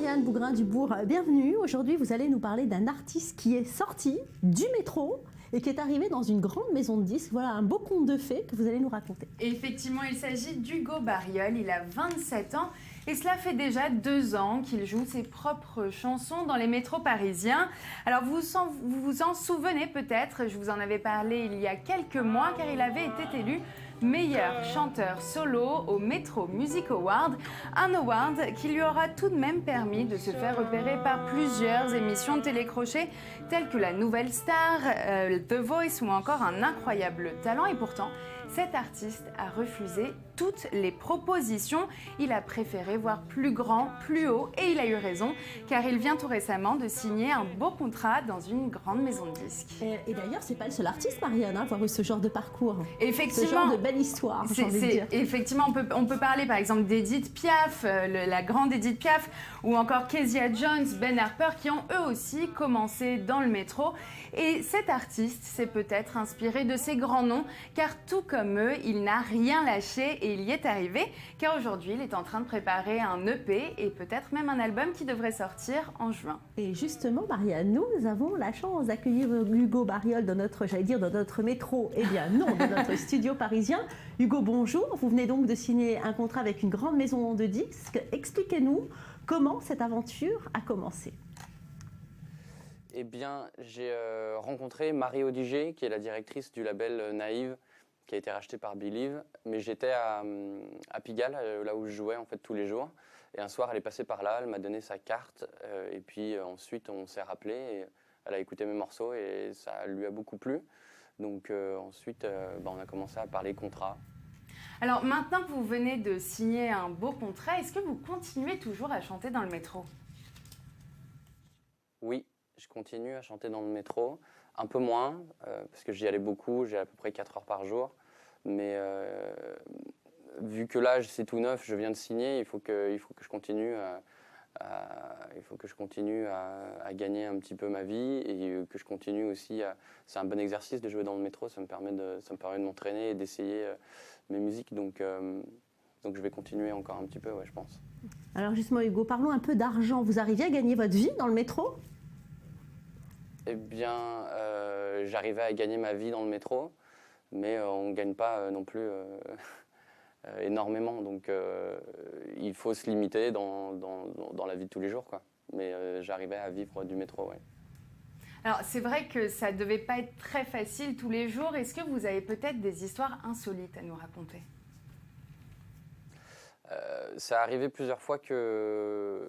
Marianne Bougrain-Dubourg, bienvenue. Aujourd'hui, vous allez nous parler d'un artiste qui est sorti du métro et qui est arrivé dans une grande maison de disques. Voilà un beau conte de fées que vous allez nous raconter. Et effectivement, il s'agit d'Hugo Barriol. Il a 27 ans et cela fait déjà 2 ans qu'il joue ses propres chansons dans les métros parisiens. Alors vous vous en souvenez peut-être, je vous en avais parlé il y a quelques mois car il avait été élu meilleur chanteur solo au Metro Music Award, un award qui lui aura tout de même permis de se faire repérer par plusieurs émissions de télécrochet telles que La Nouvelle Star, The Voice ou encore Un Incroyable Talent. Et pourtant, cet artiste a refusé toutes les propositions. Il a préféré voir plus grand, plus haut et il a eu raison car il vient tout récemment de signer un beau contrat dans une grande maison de disques. Et d'ailleurs, c'est pas le seul artiste, Marianne, à avoir eu ce genre de parcours. Effectivement, ce genre de belle histoire, j'ai envie de dire. Effectivement, on peut parler par exemple d'Edith Piaf, la grande Edith Piaf, ou encore Kezia Jones, Ben Harper, qui ont eux aussi commencé dans le métro. Et cet artiste s'est peut-être inspiré de ces grands noms, car tout comme eux, il n'a rien lâché et il y est arrivé, car aujourd'hui, il est en train de préparer un EP et peut-être même un album qui devrait sortir en juin. Et justement, Marianne, nous avons la chance d'accueillir Hugo Barriol dans notre, j'allais dire, dans notre métro. Eh bien non, dans notre studio parisien. Hugo, bonjour. Vous venez donc de signer un contrat avec une grande maison de disques. Expliquez-nous comment cette aventure a commencé. Eh bien, j'ai rencontré Marie Audiger, qui est la directrice du label Naïve, qui a été racheté par Believe. Mais j'étais à Pigalle, là où je jouais en fait tous les jours. Et un soir, elle est passée par là, elle m'a donné sa carte. Et puis ensuite, on s'est rappelé. Et elle a écouté mes morceaux et ça lui a beaucoup plu. Donc ensuite, on a commencé à parler contrat. Alors maintenant que vous venez de signer un beau contrat, est-ce que vous continuez toujours à chanter dans le métro? Oui, je continue à chanter dans le métro. Un peu moins, parce que j'y allais beaucoup, j'ai à peu près 4 heures par jour. Mais vu que là, c'est tout neuf, je viens de signer, il faut que je continue à gagner un petit peu ma vie et que je continue aussi à... C'est un bon exercice de jouer dans le métro, ça me permet de m'entraîner et d'essayer mes musiques. Donc je vais continuer encore un petit peu, ouais, je pense. Alors justement, Hugo, parlons un peu d'argent. Vous arrivez à gagner votre vie dans le métro? Eh bien, j'arrivais à gagner ma vie dans le métro, mais on ne gagne pas non plus énormément. Donc il faut se limiter dans la vie de tous les jours, quoi. Mais j'arrivais à vivre du métro, ouais. Alors c'est vrai que ça ne devait pas être très facile tous les jours. Est-ce que vous avez peut-être des histoires insolites à nous raconter? Ça arrivait plusieurs fois que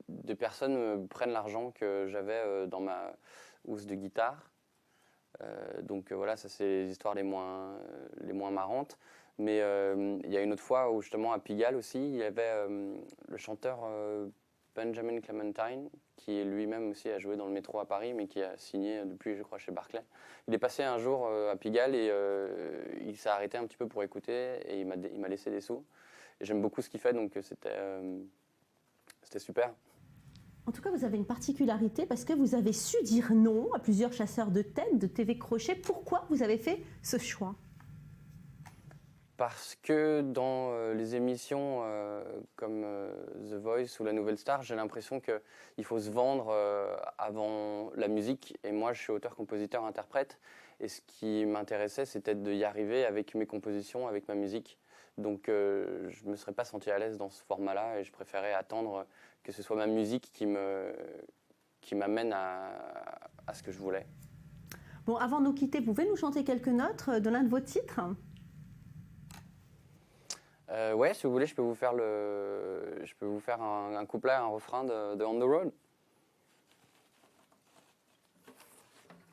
des personnes me prennent l'argent que j'avais dans ma housse de guitare. Donc voilà, ça c'est les histoires les moins marrantes. Mais il y a une autre fois où justement à Pigalle aussi, il y avait le chanteur Benjamin Clementine, qui lui-même aussi a joué dans le métro à Paris, mais qui a signé depuis, je crois, chez Barclay. Il est passé un jour à Pigalle et il s'est arrêté un petit peu pour écouter et il m'a laissé des sous. Et j'aime beaucoup ce qu'il fait, donc c'était super. En tout cas, vous avez une particularité parce que vous avez su dire non à plusieurs chasseurs de tête, de TV Crochet. Pourquoi vous avez fait ce choix? Parce que dans les émissions comme The Voice ou La Nouvelle Star, j'ai l'impression qu'il faut se vendre avant la musique. Et moi, je suis auteur, compositeur, interprète. Et ce qui m'intéressait, c'était d'y arriver avec mes compositions, avec ma musique. Donc, je ne me serais pas senti à l'aise dans ce format-là et je préférais attendre que ce soit ma musique qui m'amène à ce que je voulais. Bon, avant de nous quitter, vous pouvez nous chanter quelques notes de l'un de vos titres? Ouais, si vous voulez, je peux vous faire un couplet, un refrain de On the Road.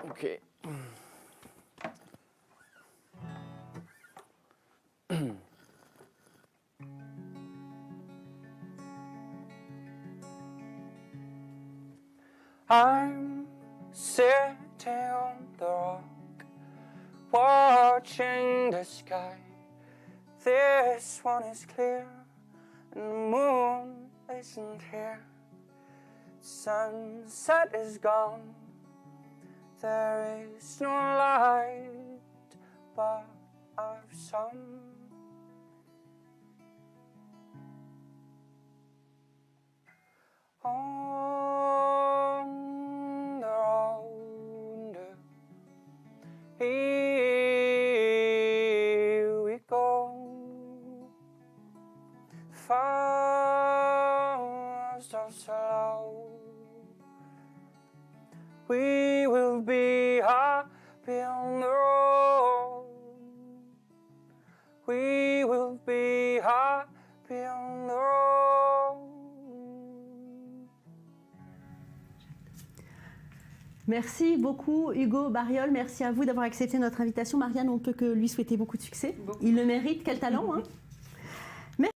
Ok. I'm sitting on the rock, watching the sky. This one is clear, and the moon isn't here. Sunset is gone, there is no light but our sun. Oh. so slow. We will be happy on the road. We will be happy on the road. Merci beaucoup Hugo Barriol, merci à vous d'avoir accepté notre invitation. Marianne, on ne peut que lui souhaiter beaucoup de succès. Il le mérite, quel talent hein.